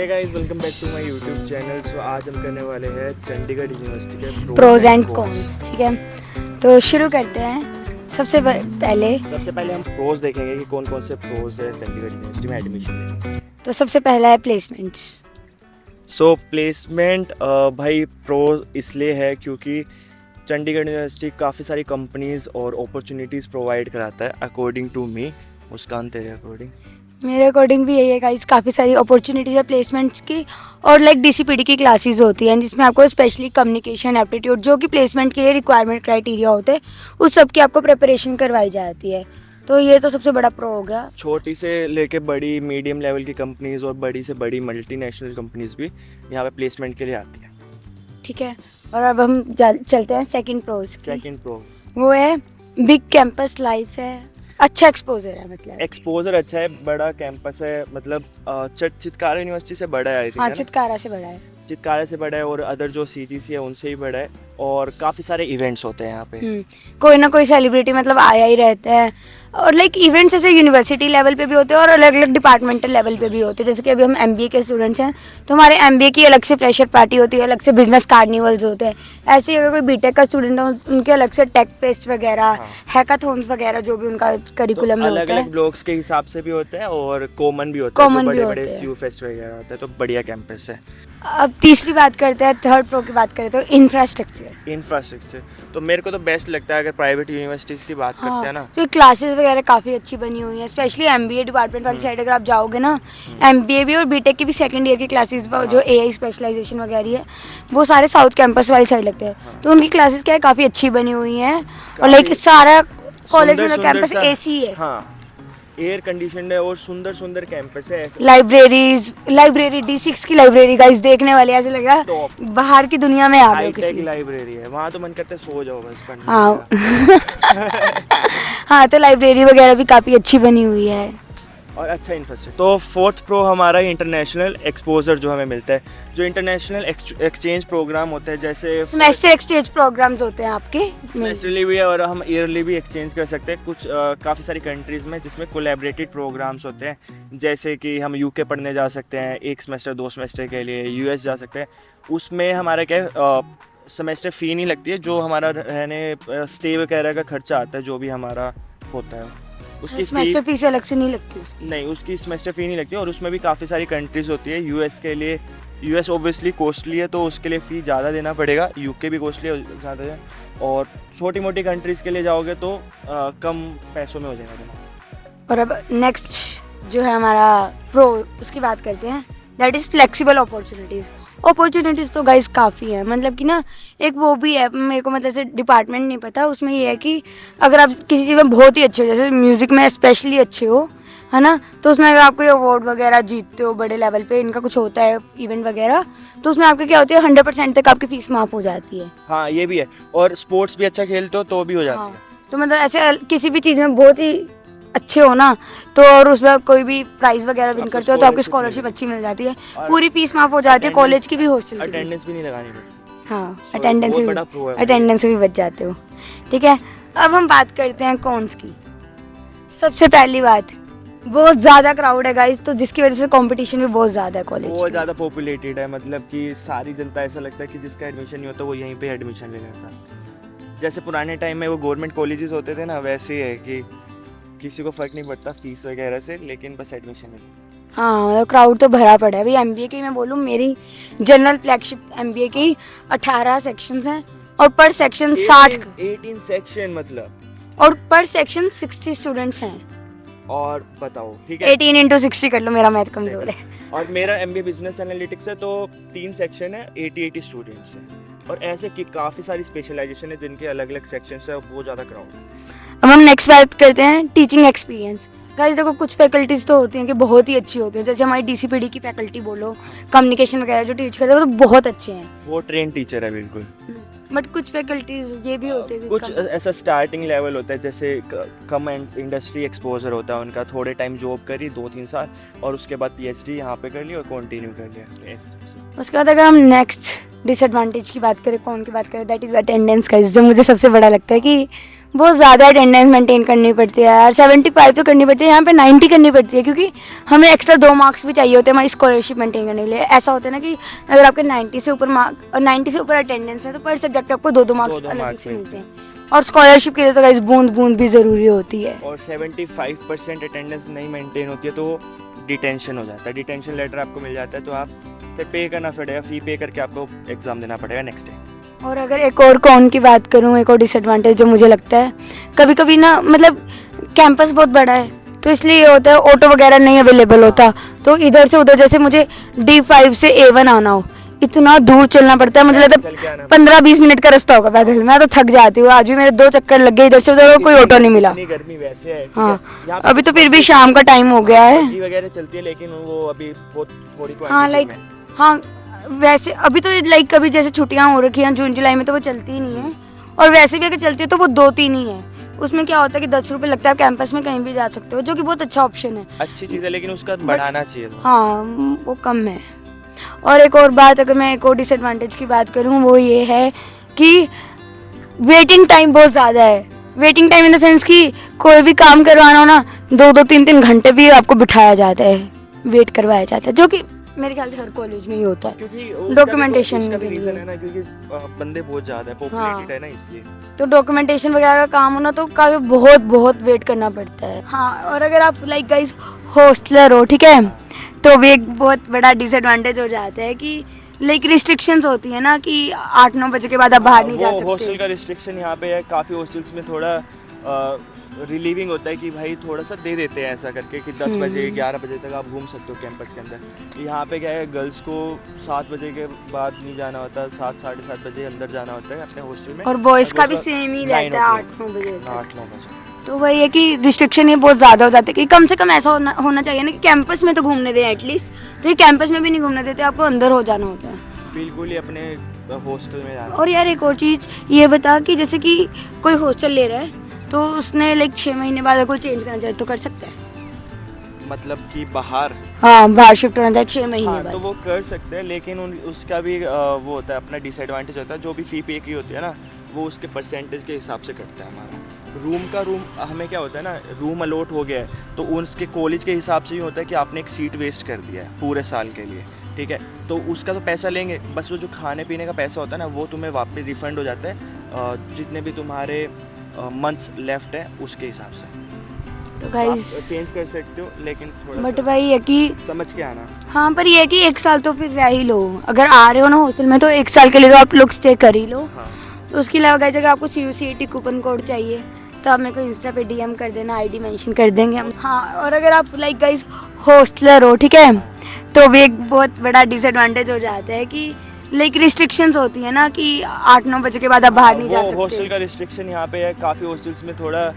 Hey guys, welcome back to my YouTube channel. So आज हम करने वाले हैं चंडीगढ़ यूनिवर्सिटी के प्रोज एंड कॉन्स। ठीक है, तो शुरू करते हैं। सबसे पहले हम प्रोज देखेंगे कि कौन कौन से प्रोज है चंडीगढ़ यूनिवर्सिटी में एडमिशन लेने। तो सबसे पहला है प्लेसमेंट्स। सो प्लेसमेंट भाई प्रोज इसलिए है क्योंकि चंडीगढ़ यूनिवर्सिटी काफ़ी सारी कंपनीज और अपॉर्चुनिटीज़ प्रोवाइड कराता है अकॉर्डिंग टू मी। मुस्कान, तेरे अकॉर्डिंग? मेरे अकॉर्डिंग भी यही है गाइस, काफ़ी सारी अपॉर्चुनिटीज़ है प्लेसमेंट्स की। और लाइक डीसीपीडी की क्लासेस होती हैं जिसमें आपको स्पेशली कम्युनिकेशन एप्टीट्यूड जो कि प्लेसमेंट के लिए रिक्वायरमेंट क्राइटेरिया होते हैं उस सब की आपको प्रिपरेशन करवाई जाती है। तो ये तो सबसे बड़ा प्रो हो गया। छोटी से लेके बड़ी मीडियम लेवल की कंपनीज और बड़ी से बड़ी मल्टीनेशनल कंपनीज भी यहाँ पे प्लेसमेंट के लिए आती है। ठीक है, और अब हम चलते हैं सेकंड प्रोज की। सेकंड प्रो वो है बिग कैंपस लाइफ है, अच्छा एक्सपोजर है। मतलब एक्सपोजर अच्छा है, बड़ा कैंपस है, मतलब चितकारा यूनिवर्सिटी से बड़ा है आई थिंक। हाँ, चितकारा से बड़ा है। चितकारा से बड़ा है और अदर जो सीजीसी है उनसे ही बड़ा है और काफ़ी सारे इवेंट्स होते हैं यहाँ पे। कोई ना कोई सेलिब्रिटी मतलब आया ही रहता है। और लाइक इवेंट्स ऐसे यूनिवर्सिटी लेवल पे भी होते हैं और अलग अलग डिपार्टमेंटल लेवल पे भी होते हैं। जैसे कि अभी हम एमबीए के स्टूडेंट्स हैं तो हमारे एमबीए की अलग से फ्रेशर पार्टी होती है, अलग से बिजनेस कार्निवल्स होते हैं। ऐसे ही अगर कोई बीटेक का स्टूडेंट हो उनके अलग से टेक फेस्ट वगैरह, हैकाथॉन्स वगैरह जो भी उनका करिकुलम में होता है। अलग अलग ब्लॉक्स के हिसाब से भी होते हैं और कॉमन भी होता है, बड़े बड़े फ्यू फेस्ट वगैरह होता है। तो बढ़िया कैंपस है। अब तीसरी बात करते हैं, थर्ड प्रो की बात करें तो इंफ्रास्ट्रक्चर। तो मेरे को तो बेस्ट लगता है अगर प्राइवेट यूनिवर्सिटीज़ की बात करते हैं ना, तो क्लासेस वगैरह काफ़ी अच्छी बनी हुई हैं। स्पेशली एमबीए डिपार्टमेंट वाली साइड अगर आप जाओगे ना, एमबीए भी और बीटेक की भी सेकंड ईयर की क्लासेस जो एआई स्पेशलाइजेशन वगैरह है वो सारे साउथ कैंपस वाली साइड लगते हैं। तो उनकी क्लासेस क्या है, काफ़ी अच्छी बनी हुई हैं। और लाइक सारा कॉलेज में कैंपस एसी है। हाँ, एयर कंडीशनड है और सुंदर सुंदर कैंपस है। लाइब्रेरी D6 की लाइब्रेरी गाइस देखने वाले ऐसे लगा बाहर की दुनिया में आ रहे हो किसी। लाइब्रेरी है वहाँ, तो मन करता है सो जाओ बस पढ़ने। हाँ हाँ, तो लाइब्रेरी वगैरह भी काफ़ी अच्छी बनी हुई है और अच्छा इंफ्रास्ट्रक्चर। तो फोर्थ प्रो हमारा इंटरनेशनल एक्सपोजर जो हमें मिलता है, जो इंटरनेशनल एक्सचेंज प्रोग्राम होते हैं, जैसे सेमेस्टर एक्सचेंज प्रोग्राम्स होते हैं आपके। सेमेस्टरली भी है और हम ईयरली भी एक्सचेंज कर सकते हैं कुछ काफ़ी सारी कंट्रीज़ में जिसमें कोलैबोरेटेड प्रोग्राम्स होते हैं। जैसे कि हम यूके पढ़ने जा सकते हैं 1 सेमेस्टर 2 सेमेस्टर के लिए, यूएस जा सकते हैं। उसमें हमारा क्या सेमेस्टर फ़ी नहीं लगती है, जो हमारा रहने स्टे वगैरह का खर्चा आता है जो भी हमारा होता है उसकी सेमेस्टर फीस अलग से नहीं लगती उसकी। नहीं, उसकी सेमेस्टर फ़ी नहीं लगती और उसमें भी काफ़ी सारी कंट्रीज़ होती है। यूएस के लिए, यूएस ओबियसली कॉस्टली है तो उसके लिए फ़ी ज़्यादा देना पड़ेगा। यूके भी कॉस्टली है ज़्यादा है, और छोटी मोटी कंट्रीज़ के लिए जाओगे तो कम पैसों में हो जाएगा। और अब नेक्स्ट जो है हमारा प्रो, उसकी बात करते हैं, दैट इज़ फ्लेक्सिबल अपॉर्चुनिटीज़ तो गाइस काफ़ी है। मतलब कि ना एक वो भी है, मेरे को मतलब से डिपार्टमेंट नहीं पता, उसमें ये है कि अगर आप किसी चीज़ में बहुत ही अच्छे हो, जैसे म्यूज़िक में स्पेशली अच्छे हो, है ना, तो उसमें अगर आप कोई अवार्ड वगैरह जीतते हो बड़े लेवल पे, इनका कुछ होता है इवेंट वगैरह, तो उसमें आपके क्या होती है 100% तक आपकी फ़ीस माफ़ हो जाती है। हाँ, ये भी है। और स्पोर्ट्स भी अच्छा खेलते हो तो भी हो जाती है। तो मतलब ऐसे किसी भी चीज़ में बहुत ही अच्छे हो ना, तो और उसमें कोई भी प्राइज वगैरह विन करते हो तो आपकी स्कॉलरशिप अच्छी मिल जाती है, पूरी फीस माफ हो जाती है, कॉलेज की भी, हॉस्टल की भी। अटेंडेंस भी नहीं लगानी पड़ती। हाँ, अटेंडेंस भी बच जाते हो। ठीक है, अब हम बात करते हैं कॉन्स की। सबसे पहली बात, बहुत ज़्यादा क्राउड है गाइस, तो जिसकी वजह से कंपटीशन भी बहुत ज़्यादा है कॉलेज में। बहुत ज़्यादा पॉपुलेटेड है, मतलब कि सारी जनता, ऐसा लगता है कि जिसका एडमिशन नहीं होता वो यहीं पे एडमिशन ले लेता है। जैसे पुराने टाइम में वो गवर्नमेंट कॉलेजेस होते थे ना, वैसे ही है कि किसी को फ़र्क नहीं पड़ता फीस वगैरह से, लेकिन बस एडमिशन है। हाँ, मतलब क्राउड तो भरा पड़ा है। अभी एमबीए की मैं बोलूँ, मेरी जनरल फ्लैगशिप एमबीए की 18 सेक्शंस हैं और पर सेक्शन 18 सेक्शन, मतलब, और पर सेक्शन 60 स्टूडेंट्स हैं। और बताओ, ठीक है, 18 × 60 कर लो, मेरा मैथ कमजोर है। और मेरा एमबीए बिजनेस एनालिटिक्स है तो 3 सेक्शन है, 80 स्टूडेंट्स हैं। और ऐसे कि काफ़ी सारी स्पेशलाइजेशन है जिनके अलग अलग सेक्शंस है और बहुत ज़्यादा क्राउड है। अब हम नेक्स्ट बात करते हैं टीचिंग एक्सपीरियंस। गाइस देखो, कुछ फैकल्टीज तो होती हैं कि बहुत ही अच्छी होती हैं, जैसे हमारी डीसीपीडी की फैकल्टी बोलो, कम्युनिकेशन वगैरह जो टीच करते हैं वो तो बहुत अच्छे हैं, वो ट्रेन टीचर है बिल्कुल। बट कुछ फैकल्टीज ये भी होते हैं कुछ ऐसा स्टार्टिंग लेवल होता है, जैसे कम इंडस्ट्री एक्सपोजर होता है उनका, थोड़े टाइम जॉब करी 2-3 साल और उसके बाद पीएचडी यहाँ पे कर ली और कंटिन्यू कर लिया। उसके बाद अगर हम नेक्स्ट डिसएडवांटेज की बात करें, कौन की बात करें, दैट इज़ अटेंडेंस गाइस, जो मुझे सबसे बड़ा लगता है कि बहुत ज़्यादा अटेंडेंस मेंटेन करनी पड़ती है यार। 75 तो करनी पड़ती है, यहाँ पे 90 करनी पड़ती है, क्योंकि हमें एक्स्ट्रा 2 मार्क्स भी चाहिए होते हैं हमारी स्कॉलरशिप मेंटेन करने के लिए। ऐसा होता है ना कि अगर आपके 90 से ऊपर मार्क और 90 से ऊपर अटेंडेंस है तो पर सब्जेक्ट आपको 2 मार्क्स 2 अलग मार्क्स से मिलते हैं। और स्कॉलरशिप के लिए तो गाइस बूंद बूंद भी ज़रूरी होती है। और 75% अटेंडेंस नहीं मेंटेन होती है तो डिटेंशन हो जाता है। डिटेंशन लेटर आपको मिल जाता है तो आप फिर पे करना पड़ेगा, फ़ी पे करके आपको एग्ज़ाम देना पड़ेगा नेक्स्ट डे। और अगर एक और कौन की बात करूँ, एक और डिसएडवांटेज जो मुझे लगता है, कभी कभी ना मतलब कैंपस बहुत बड़ा है तो इसलिए ये होता है ऑटो वगैरह नहीं अवेलेबल होता, तो इधर से उधर, जैसे मुझे D5 से A1 आना हो, इतना दूर चलना पड़ता है, मुझे लगता है 15-20 मिनट का रास्ता होगा पैदल। मैं तो थक जाती हूँ, आज भी मेरे 2 चक्कर लग गए इधर से उधर और कोई ऑटो नहीं मिला। इतनी गर्मी वैसे है, हाँ अभी तो फिर भी शाम का टाइम हो गया है। बग्गी वगैरह चलती है लेकिन वो अभी बहुत थोड़ी हाँ लाइक हाँ वैसे अभी तो लाइक कभी जैसे छुट्टियां हो रखी हैं जून जुलाई में तो वो चलती ही नहीं है, और वैसे भी अगर चलती है तो वो 2-3 ही है। उसमें क्या होता है कि 10 रुपये लगता है, कैंपस में कहीं भी जा सकते हो, जो कि बहुत अच्छा ऑप्शन है, अच्छी चीज़ है, लेकिन उसका बढ़ाना चाहिए था। हाँ वो कम है। और एक और बात, अगर मैं एक और डिसएडवांटेज की बात करूँ, वो ये है कि वेटिंग टाइम बहुत ज़्यादा है। Waiting time in the sense कि कोई भी काम करवाना हो ना 2-2 3-3 घंटे भी आपको बिठाया जाता है, वेट करवाया जाता है, जो कि मेरे ख्याल से हर कॉलेज में ही होता है, क्योंकि डॉक्यूमेंटेशन का के रीजन लिए। है ना, क्योंकि बंदे बहुत ज्यादा है, पॉपुलेटेड है ना, इसलिए तो डॉक्यूमेंटेशन वगैरह का काम होना तो काफी बहुत वेट करना पड़ता है। हाँ और अगर आप लाइक गाइस हॉस्टलर हो, ठीक है, तो भी एक बहुत बड़ा डिसएडवांटेज हो जाता है कि लाइक रिस्ट्रिक्शंस होती है ना कि 8-9 बजे के बाद आप बाहर नहीं जा सकते। हॉस्टल का रिस्ट्रिक्शन यहाँ पे है, काफ़ी हॉस्टल्स में थोड़ा रिलीविंग होता है कि भाई थोड़ा सा दे देते हैं ऐसा करके कि 10 बजे 11 बजे तक आप घूम सकते हो कैंपस के अंदर। यहाँ पे क्या है, गर्ल्स को 7 बजे के बाद नहीं जाना होता, 7-7:30 बजे अंदर जाना होता है अपने हॉस्टल में। और बॉयज़ का भी सेम ही रहता है 8-9 बजे तक। 8-9 बजे। तो वही है कि रिस्ट्रिक्शन ये बहुत ज़्यादा हो जाते हैं कि कम से कम ऐसा होना चाहिए ना कि कैंपस में तो घूमने दें एटलीस्ट, तो ये कैंपस में भी नहीं घूमने देते, आपको अंदर हो जाना होता है। बिल्कुल ही अपने हॉस्टल में जाना। और यार एक और चीज़ ये बता कि जैसे कि कोई हॉस्टल ले रहा है तो उसने लाइक 6 महीने बाद अगर कोई चेंज करना चाहे तो कर सकता है, मतलब कि बाहर, हाँ बाहर शिफ्ट होना चाहे 6 महीने हाँ, बाद तो वो कर सकते हैं, लेकिन उसका भी वो होता है, अपना डिसएडवांटेज होता है। जो भी फ़ी पे की होती है ना, वो उसके परसेंटेज के हिसाब से कटता है हमारा। रूम हमें क्या होता है ना, रूम अलॉट हो गया है तो उसके कॉलेज के हिसाब से ही होता है कि आपने एक सीट वेस्ट कर दिया है पूरे साल के लिए, ठीक है, तो उसका तो पैसा लेंगे, बस वो जो खाने पीने का पैसा होता है ना, वो तुम्हें वापस रिफ़ंड हो जाता है जितने भी तुम्हारे मंथ्स लेफ्ट है उसके हिसाब से। तो आप गाइस चेंज कर सकते हो, लेकिन थोड़ा बट सा भाई है कि समझ के आना। हाँ पर ये है कि 1 साल तो फिर रह ही लो, अगर आ रहे हो ना हॉस्टल में तो 1 साल के लिए तो आप लोग स्टे कर ही लो। हाँ। तो उसके अलावा गाइस अगर आपको CUCET कूपन कोड चाहिए तो आप मेरे को इंस्टा पे DM कर देना, ID मेंशन कर देंगे हम। हाँ और अगर आप लाइक गाइस हॉस्टलर हो, ठीक है, तो भी एक बहुत बड़ा डिसएडवांटेज हो जाता है कि लाइक रिस्ट्रिक्शंस होती है ना कि 8-9 बजे के बाद आप बाहर नहीं जा सकते। हॉस्टल का रिस्ट्रिक्शन यहाँ पे है, काफ़ी हॉस्टल्स में थोड़ा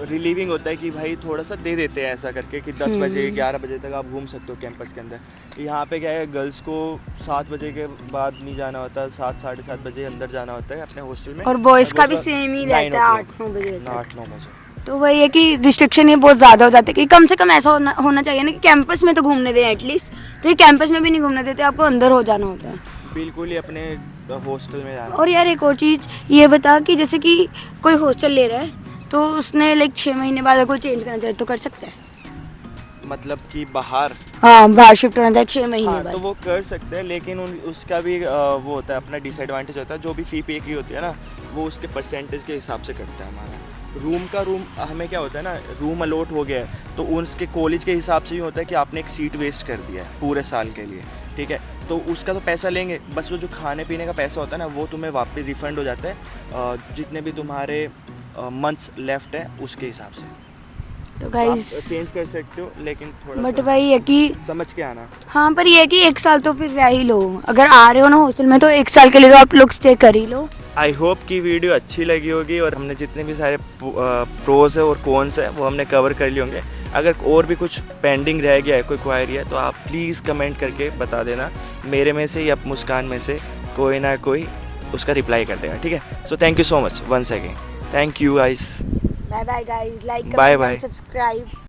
रिलीविंग होता है कि भाई थोड़ा सा दे देते हैं ऐसा करके कि 10 बजे 11 बजे तक आप घूम सकते हो कैंपस के अंदर। यहाँ पे क्या है, गर्ल्स को 7 बजे के बाद नहीं जाना होता, 7-7:30 बजे अंदर जाना होता है अपने हॉस्टल में। और बॉयज़ का भी सेम ही रहता है 8-9 बजे तक। 8-9 बजे। तो वही है कि रिस्ट्रिक्शन ये बहुत ज़्यादा हो जाते हैं कि कम से कम ऐसा होना चाहिए ना कि कैंपस में तो घूमने दें एटलीस्ट, तो ये कैंपस में भी नहीं घूमने देते, आपको अंदर हो जाना होता है। बिल्कुल ही अपने हॉस्टल में जाना। और यार एक और चीज़ ये बता कि जैसे कि कोई हॉस्टल ले रहा है तो उसने लाइक 6 महीने बाद अगर कोई चेंज करना चाहे तो कर सकता है, मतलब कि बाहर, हाँ बाहर शिफ्ट होना चाहे 6 महीने हाँ, बाद। तो वो कर सकते हैं, लेकिन उसका भी वो होता है, अपना डिसएडवांटेज होता है। जो भी फ़ी पे की होती है ना, वो उसके परसेंटेज के हिसाब से कटता है हमारा। रूम हमें क्या होता है ना, रूम अलॉट हो गया है तो उसके कॉलेज के हिसाब से ही होता है कि आपने एक सीट वेस्ट कर दिया है पूरे साल के लिए, ठीक है, तो उसका तो पैसा लेंगे, बस वो जो खाने पीने का पैसा होता है ना, वो तुम्हें वापस रिफ़ंड हो जाता है जितने भी तुम्हारे मंथ्स लेफ्ट है उसके हिसाब से। तो आप गाइस चेंज कर सकते हो, लेकिन थोड़ा बट सा वही है कि समझ के आना। हाँ पर ये है कि 1 साल तो फिर रह ही लो, अगर आ रहे हो ना हॉस्टल में तो 1 साल के लिए तो आप लोग स्टे कर ही लो। आई होप कि वीडियो अच्छी लगी होगी और हमने जितने भी सारे प्रोज है और कॉन्स है वो हमने कवर कर लिए होंगे। अगर और भी कुछ पेंडिंग रह गया है, कोई क्वायरी है, तो आप प्लीज़ कमेंट करके बता देना, मेरे में से या मुस्कान में से कोई ना कोई उसका रिप्लाई कर देगा, ठीक है। So thank you so much once again, thank you guys, bye bye guys, like Bye bye. Subscribe.